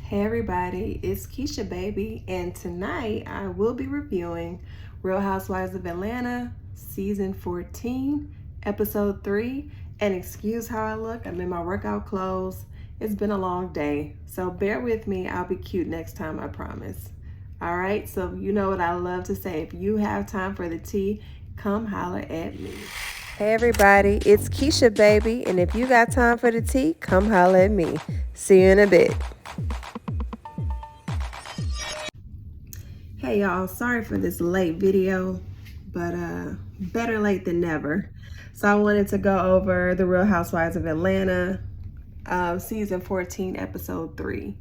Hey everybody, it's Keisha baby, and tonight I will be reviewing Real Housewives of Atlanta season 14 episode 3. And excuse how I look, I'm in my workout clothes. It's been a long day, so bear with me. I'll be cute next time, I promise. All right, so you know what I love to say, if you have time for the tea, come holler at me. Hey everybody, it's Keisha baby, and if you got time for the tea, come holler at me. See you in a bit. Hey y'all, sorry for this late video, but better late than never. So I wanted to go over the Real Housewives of Atlanta season 14 episode 3.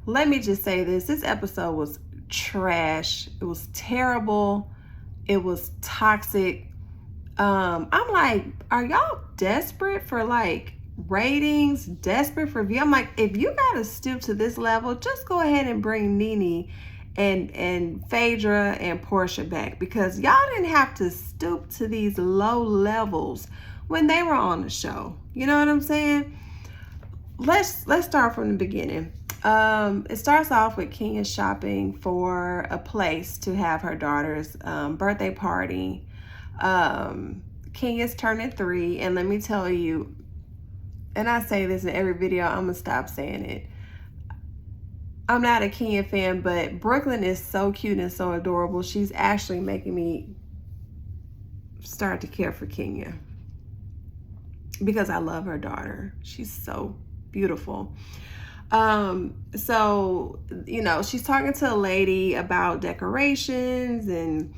Let me just say this episode was trash. It was terrible. It was toxic. I'm like, are y'all desperate for like ratings, desperate for view? I'm like, if you gotta stoop to this level, just go ahead and bring Nene and Phaedra and Portia back, because y'all didn't have to stoop to these low levels when they were on the show. You know what I'm saying? Let's start from the beginning. It starts off with Kenya shopping for a place to have her daughter's birthday party. Kenya's turning 3, and let me tell you, and I say this in every video, I'm gonna stop saying it. I'm not a Kenya fan, but Brooklyn is so cute and so adorable. She's actually making me start to care for Kenya because I love her daughter. She's so beautiful. So, you know, she's talking to a lady about decorations and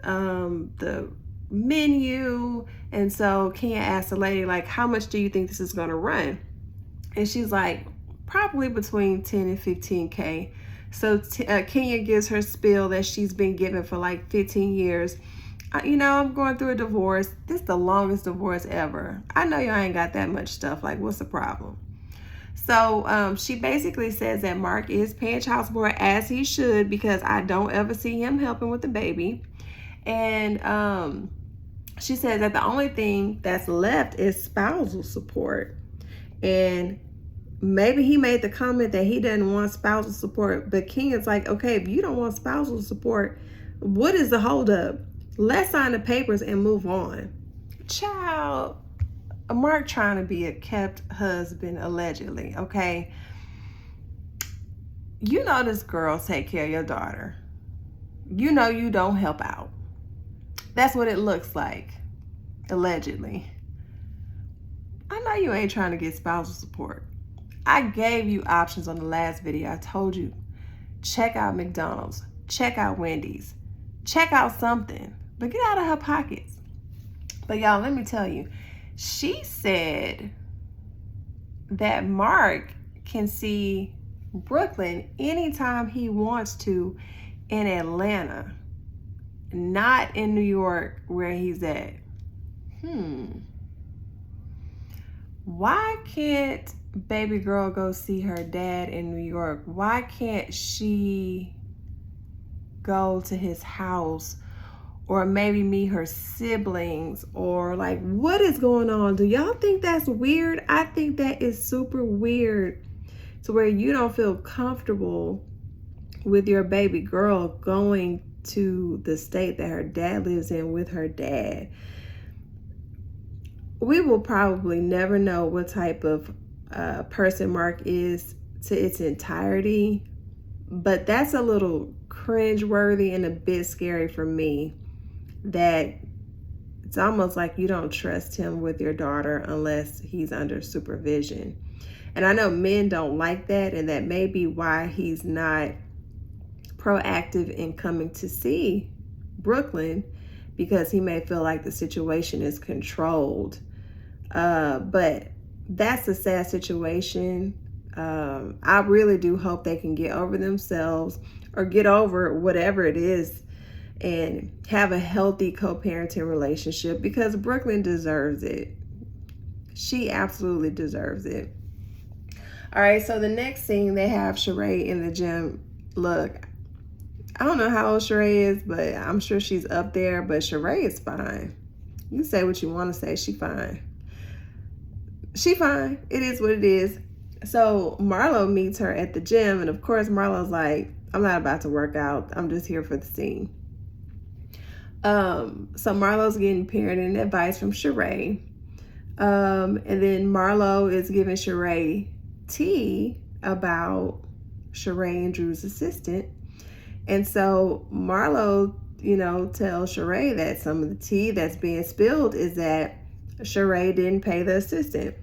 the menu. And so Kenya asked the lady, like, how much do you think this is going to run? And she's like, probably between 10 and 15K. So Kenya gives her spiel that she's been given for like 15 years. You know, I'm going through a divorce. This is the longest divorce ever. I know y'all ain't got that much stuff. Like, what's the problem? So she basically says that Mark is paying child support, as he should, because I don't ever see him helping with the baby. And she says that the only thing that's left is spousal support. And maybe he made the comment that he doesn't want spousal support, but Kenya's like, okay, if you don't want spousal support, what is the holdup? Let's sign the papers and move on. Child, Mark trying to be a kept husband, allegedly, okay? You know this girl take care of your daughter. You know you don't help out. That's what it looks like, allegedly. I know you ain't trying to get spousal support. I gave you options on the last video. I told you, check out McDonald's, check out Wendy's, check out something, but get out of her pockets. But y'all, let me tell you, she said that Mark can see Brooklyn anytime he wants to in Atlanta, not in New York where he's at. Why can't baby girl go see her dad in New York? Why can't she go to his house or maybe meet her siblings? Or like, what is going on? Do y'all think that's weird? I think that is super weird, to where you don't feel comfortable with your baby girl going to the state that her dad lives in with her dad. We will probably never know what type of person Mark is to its entirety, but that's a little cringe-worthy and a bit scary for me, that it's almost like you don't trust him with your daughter unless he's under supervision. And I know men don't like that, and that may be why he's not proactive in coming to see Brooklyn, because he may feel like the situation is controlled. But that's a sad situation. I really do hope they can get over themselves, or get over whatever it is, and have a healthy co-parenting relationship, because Brooklyn deserves it. She absolutely deserves it. All right, so the next scene, they have Sheree in the gym. Look, I don't know how old Sheree is, but I'm sure she's up there, but Sheree is fine. You can say what you want to say, she fine. She fine. It is what it is. So Marlo meets her at the gym, and of course Marlo's like, I'm not about to work out. I'm just here for the scene. So Marlo's getting parenting advice from Sheree. And then Marlo is giving Sheree tea about Sheree and Drew's assistant. And so Marlo, tells Sheree that some of the tea that's being spilled is that Sheree didn't pay the assistant.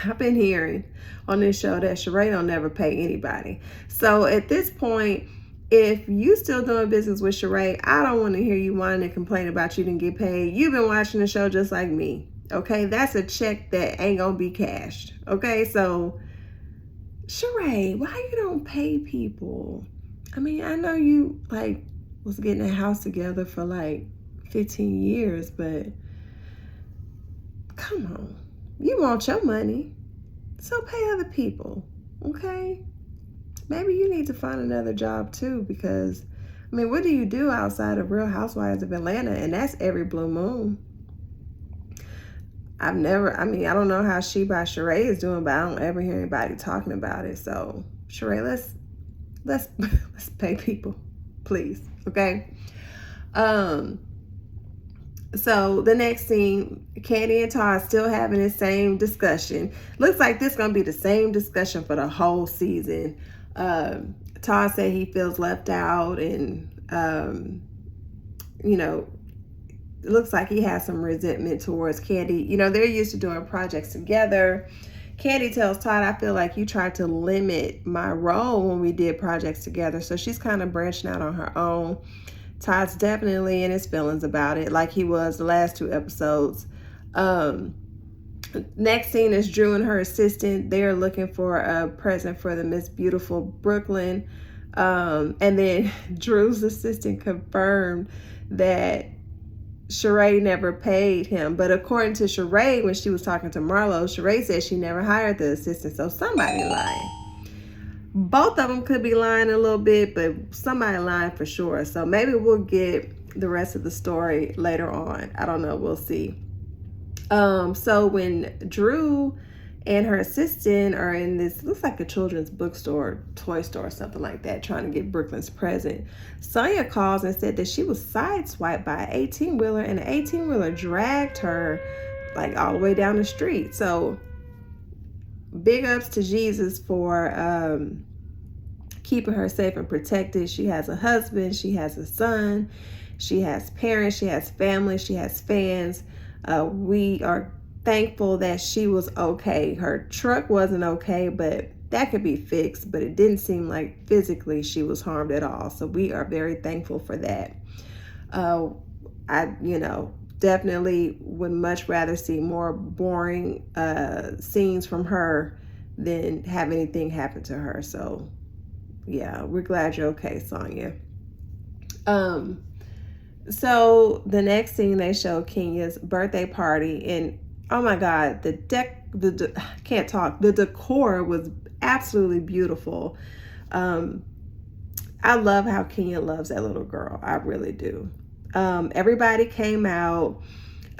I've been hearing on this show that Sheree don't never pay anybody. So at this point, if you still doing business with Sheree, I don't want to hear you whining and complain about you didn't get paid. You've been watching the show just like me. Okay, that's a check that ain't gonna be cashed. Okay, so Sheree, why you don't pay people? I mean, I know you was getting a house together for 15 years, but come on. You want your money, so pay other people, okay? Maybe you need to find another job too, because, what do you do outside of Real Housewives of Atlanta? And that's every blue moon. I don't know how She by Sheree is doing, but I don't ever hear anybody talking about it. So, Sheree, let's pay people, please, okay? So the next scene, Kandi and Todd still having the same discussion. Looks like this is going to be the same discussion for the whole season. Todd said he feels left out, and, it looks like he has some resentment towards Kandi. They're used to doing projects together. Kandi tells Todd, I feel like you tried to limit my role when we did projects together. So she's kind of branching out on her own. Todd's definitely in his feelings about it, like he was the last 2 episodes. Next scene is Drew and her assistant. They're looking for a present for the Miss Beautiful Brooklyn. And then Drew's assistant confirmed that Sheree never paid him. But according to Sheree, when she was talking to Marlo, Sheree said she never hired the assistant. So somebody lying. Both of them could be lying a little bit, but somebody lying for sure. So maybe we'll get the rest of the story later on. I don't know. We'll see. So when Drew and her assistant are in this, looks like a children's bookstore, toy store, something like that, trying to get Brooklyn's present, Sonya calls and said that she was sideswiped by an 18-wheeler, and the 18-wheeler dragged her all the way down the street. So big ups to Jesus for keeping her safe and protected. She has a husband, she has a son, she has parents, she has family, she has fans. We are thankful that she was okay. Her truck wasn't okay, but that could be fixed, but it didn't seem like physically she was harmed at all. So we are very thankful for that. I definitely would much rather see more boring scenes from her than have anything happen to her. So yeah, we're glad you're okay, Sonya. So the next scene, they show Kenya's birthday party, and oh my God, the decor was absolutely beautiful. I love how Kenya loves that little girl. I really do. Everybody came out.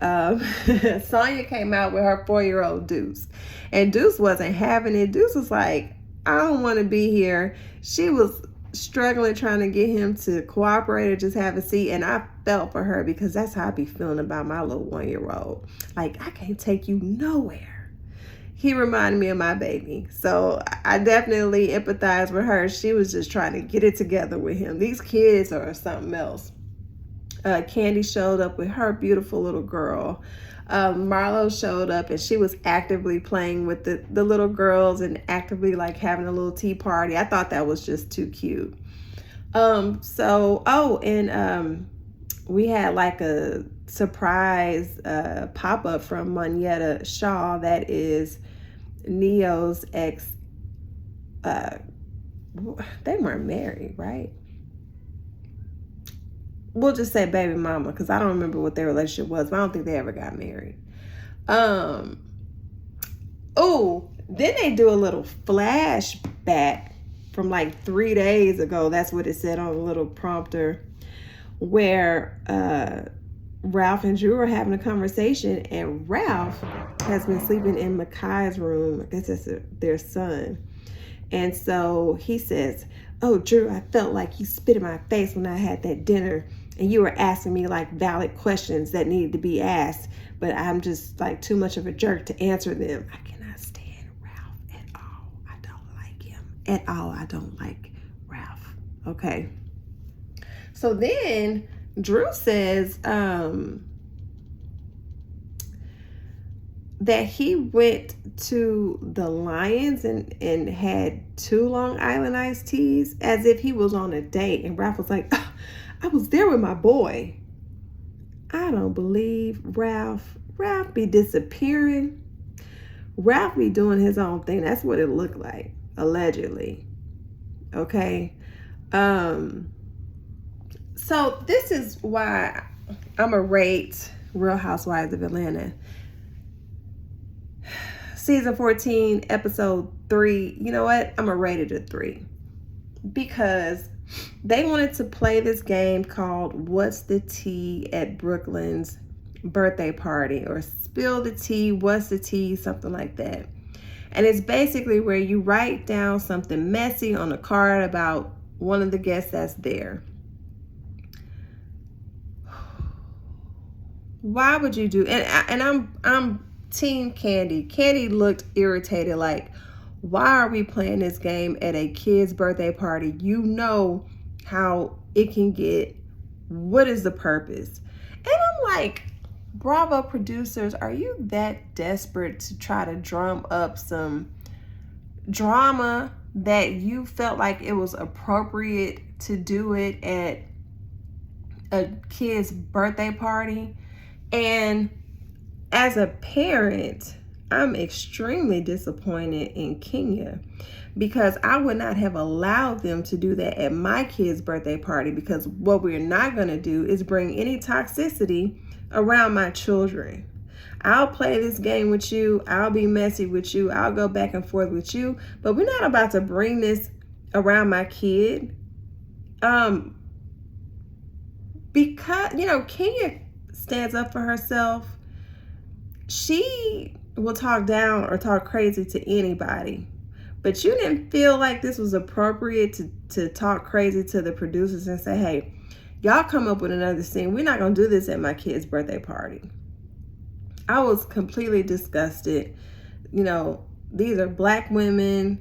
Sonya came out with her 4-year-old Deuce, and Deuce wasn't having it. Deuce was like, I don't want to be here. She was struggling trying to get him to cooperate or just have a seat, and I felt for her because that's how I be feeling about my little 1-year-old. Like, I can't take you nowhere. He reminded me of my baby, so I definitely empathize with her. She was just trying to get it together with him. These kids are something else. Kandi showed up with her beautiful little girl. Marlo showed up, and she was actively playing with the little girls and actively having a little tea party. I thought that was just too cute. We had a surprise pop-up from Monyetta Shaw, that is Neo's ex. They weren't married, right? We'll just say baby mama, because I don't remember what their relationship was, but I don't think they ever got married. Then they do a little flashback from 3 days ago. That's what it said on the little prompter, where Ralph and Drew are having a conversation, and Ralph has been sleeping in Makai's room. I guess that's their son. And so he says, "Oh, Drew, I felt like you spit in my face when I had that dinner, and you were asking me like valid questions that needed to be asked, but I'm just like too much of a jerk to answer them. I cannot stand Ralph at all. I don't like him at all. I don't like Ralph." Okay. So then Drew says that he went to the Lions and had 2 Long Island iced teas as if he was on a date. And Ralph was like, "Oh, I was there with my boy." I don't believe Ralph. Ralph be disappearing. Ralph be doing his own thing. That's what it looked like, allegedly. Okay. So this is why I'm going to rate Real Housewives of Atlanta. Season 14, episode 3. You know what? I'm going to rate it a 3. Because they wanted to play this game called What's the Tea at Brooklyn's birthday party, or Spill the Tea, What's the Tea, something like that. And it's basically where you write down something messy on a card about one of the guests that's there. Why would you do? And I'm Team Candy. Candy looked irritated, like, why are we playing this game at a kid's birthday party? You know how it can get. What is the purpose? And I'm like, Bravo producers, are you that desperate to try to drum up some drama that you felt like it was appropriate to do it at a kid's birthday party? And as a parent, I'm extremely disappointed in Kenya, because I would not have allowed them to do that at my kid's birthday party, because what we're not going to do is bring any toxicity around my children. I'll play this game with you. I'll be messy with you. I'll go back and forth with you, but we're not about to bring this around my kid. Because, you know, Kenya stands up for herself. She will talk down or talk crazy to anybody, but you didn't feel like this was appropriate to talk crazy to the producers and say, "Hey, y'all come up with another scene. We're not going to do this at my kid's birthday party." I was completely disgusted. You know, these are Black women.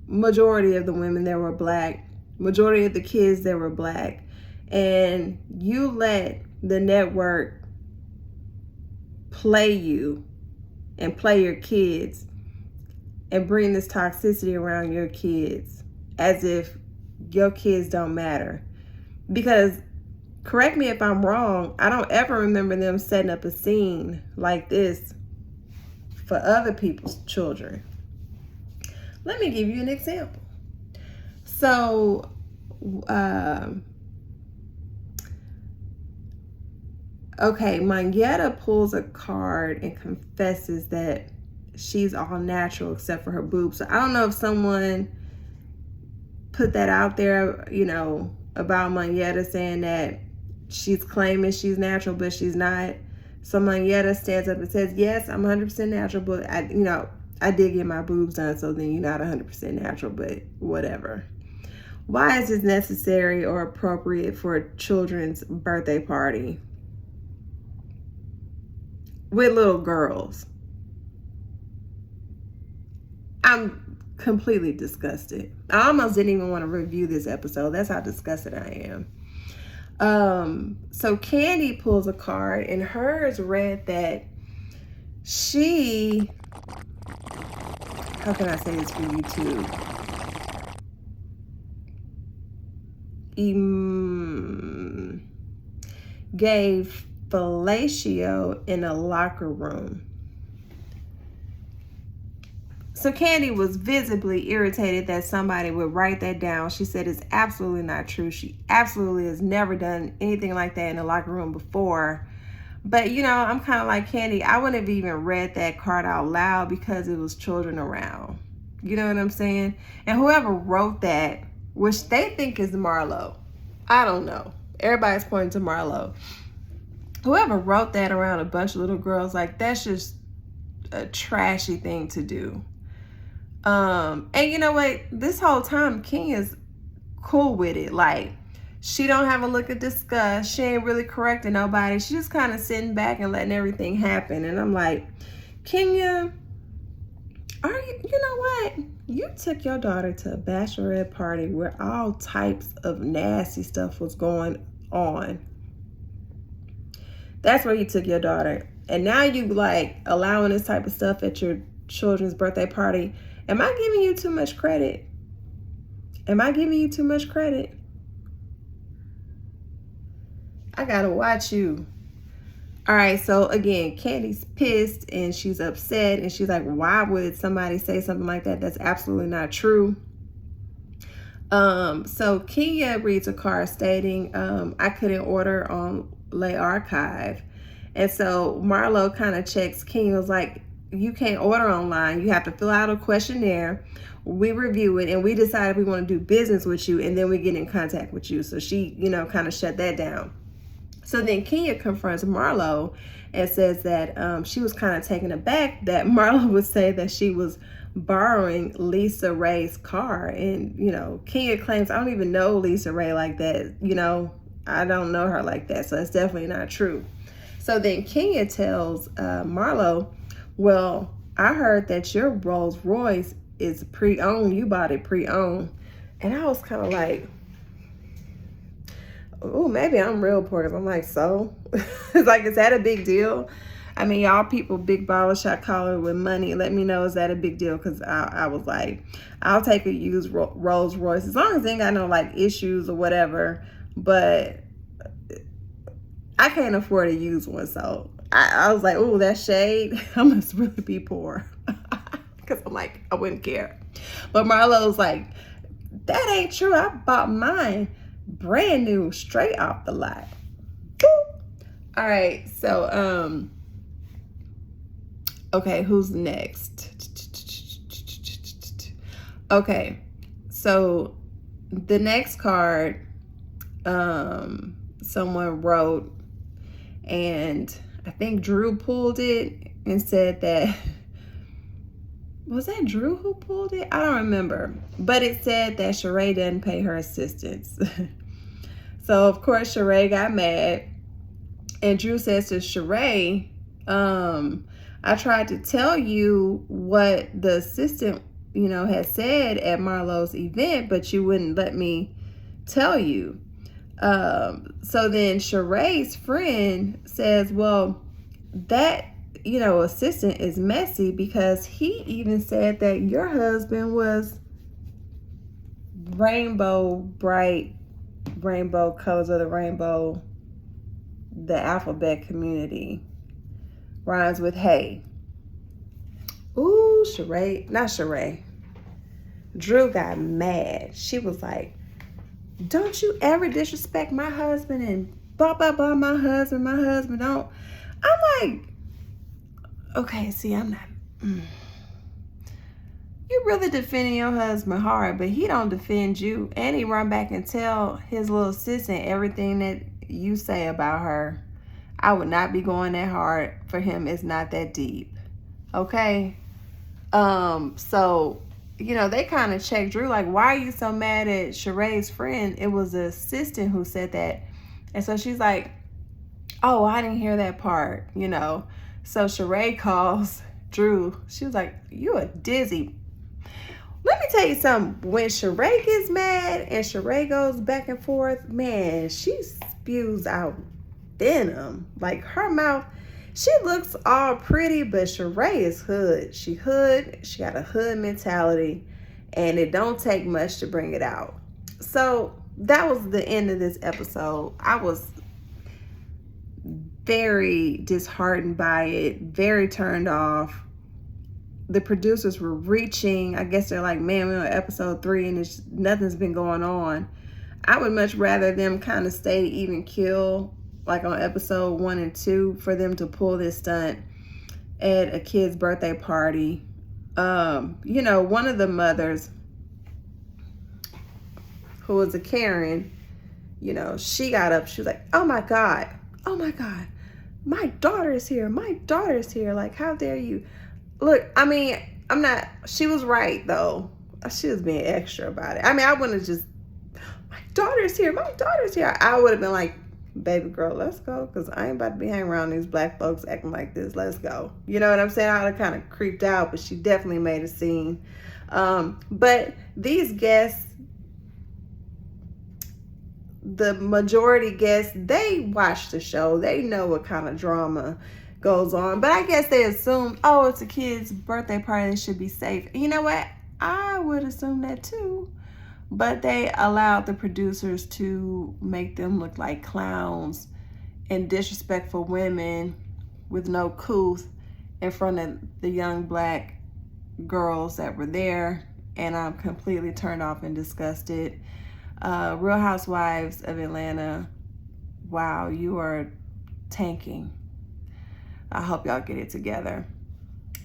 Majority of the women there were Black. Majority of the kids there were Black. And you let the network play you and play your kids and bring this toxicity around your kids as if your kids don't matter. Because, correct me if I'm wrong, I don't ever remember them setting up a scene like this for other people's children. Let me give you an example. So, okay, Monyetta pulls a card and confesses that she's all natural except for her boobs. So I don't know if someone put that out there, you know, about Monyetta saying that she's claiming she's natural, but she's not. So Monyetta stands up and says, "Yes, I'm 100% natural, but I did get my boobs done, so then you're not 100% natural, but whatever." Why is this necessary or appropriate for a children's birthday party with little girls? I'm completely disgusted. I almost didn't even want to review this episode. That's how disgusted I am. So Candy pulls a card, and hers read that she, how can I say this for YouTube? Gave fellatio in a locker room. So Candy was visibly irritated that somebody would write that down. She said it's absolutely not true. She absolutely has never done anything like that in a locker room before. But, you know, I'm kind of like Candy. I wouldn't have even read that card out loud because it was children around. You know what I'm saying? And whoever wrote that, which they think is Marlo, I don't know. Everybody's pointing to Marlo. whoever wrote that around a bunch of little girls, like, that's just a trashy thing to do. And you know what? This whole time, Kenya's cool with it. Like, she don't have a look of disgust. She ain't really correcting nobody. She just kind of sitting back and letting everything happen. And I'm like, Kenya, you know what? You took your daughter to a bachelorette party where all types of nasty stuff was going on. That's where you took your daughter. And now you like allowing this type of stuff at your children's birthday party. Am I giving you too much credit? Am I giving you too much credit? I gotta watch you. All right, so again, Candy's pissed and she's upset and she's like, why would somebody say something like that? That's absolutely not true. So Kenya reads a card stating, I couldn't order on Lay Archive. And so Marlo kind of checks Kenya, was like, you can't order online. You have to fill out a questionnaire. We review it and we decide if we want to do business with you, and then we get in contact with you. So she, kind of shut that down. So then Kenya confronts Marlo and says that she was kind of taken aback that Marlo would say that she was borrowing Lisa Ray's car. And, Kenya claims, I don't even know Lisa Ray like that. I don't know her like that. So it's definitely not true. So then Kenya tells Marlo, well, I heard that your Rolls Royce is pre-owned. You bought it pre-owned. And I was kind of like, oh, maybe I'm real poor. I'm like, so? It's like, is that a big deal? I mean, y'all people, big baller shot caller with money. Let me know, is that a big deal? Because I was like, I'll take a used Rolls Royce as long as they ain't got no like issues or whatever. But I can't afford to use one. So I was like, oh, that's shade. I must really be poor. Because I'm like, I wouldn't care. But Marlo's like, that ain't true. I bought mine brand new, straight off the lot. Boop. All right, so okay, who's next? Okay, so the next card someone wrote, and I think Drew pulled it and said that, was that Drew who pulled it? I don't remember. But it said that Sheree didn't pay her assistants. So, of course, Sheree got mad. And Drew says to Sheree, I tried to tell you what the assistant, had said at Marlo's event, but you wouldn't let me tell you. So then Sheree's friend says, well, that assistant is messy because he even said that your husband was bright rainbow colors of the rainbow, the alphabet community rhymes with hay. Ooh, not Sheree. Drew got mad. She was like, don't you ever disrespect my husband and blah, blah, blah, my husband don't. I'm like, okay, see, I'm not. You really defending your husband hard, but he don't defend you. And he run back and tell his little assistant everything that you say about her. I would not be going that hard for him. It's not that deep. Okay? So, they kind of checked Drew, like, why are you so mad at Sheree's friend? It was the assistant who said that. And so she's like, oh, I didn't hear that part, So Sheree calls Drew. She was like, you a dizzy. Let me tell you something. When Sheree gets mad and Sheree goes back and forth, man, she spews out venom. Like, her mouth, she looks all pretty, but Sheree is hood. She got a hood mentality, and it don't take much to bring it out. So that was the end of this episode. I was very disheartened by it, very turned off. The producers were reaching. I guess they're like, man, we're on episode 3 and nothing's been going on. I would much rather them kind of stay even kill, like on episode 1 and 2, for them to pull this stunt at a kid's birthday party. One of the mothers, who was a Karen, she got up. She was like, oh my God, my daughter is here. My daughter is here. Like, how dare you? Look, I mean, she was right, though. She was being extra about it. I mean, I wouldn't have just, my daughter's here. My daughter's here. I would have been like, baby girl, let's go. Because I ain't about to be hanging around these black folks acting like this. Let's go. You know what I'm saying? I would have kind of creeped out, but she definitely made a scene. But these guests, the majority guests, they watch the show. They know what kind of drama goes on. But I guess they assumed, oh, it's a kid's birthday party, they should be safe. And you know what? I would assume that too. But they allowed the producers to make them look like clowns and disrespectful women with no couth in front of the young black girls that were there. And I'm completely turned off and disgusted. Real Housewives of Atlanta, wow, you are tanking. I hope y'all get it together.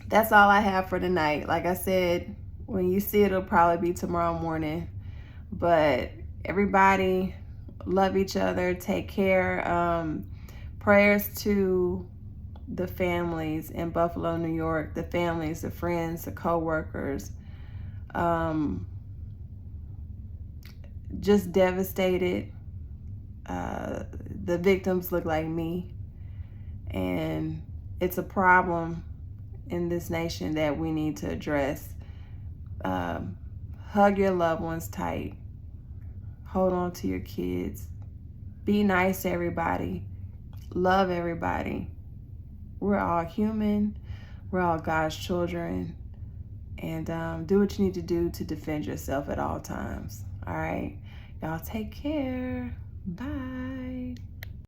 That's all I have for tonight. Like I said, when you see it, it'll probably be tomorrow morning. But everybody, love each other, take care. Prayers to the families in Buffalo, New York, the families, the friends, the co-workers. Just devastated. The victims look like me, and it's a problem in this nation that we need to address. Hug your loved ones tight. Hold on to your kids. Be nice to everybody. Love everybody. We're all human. We're all God's children. And do what you need to do to defend yourself at all times. All right? Y'all take care. Bye.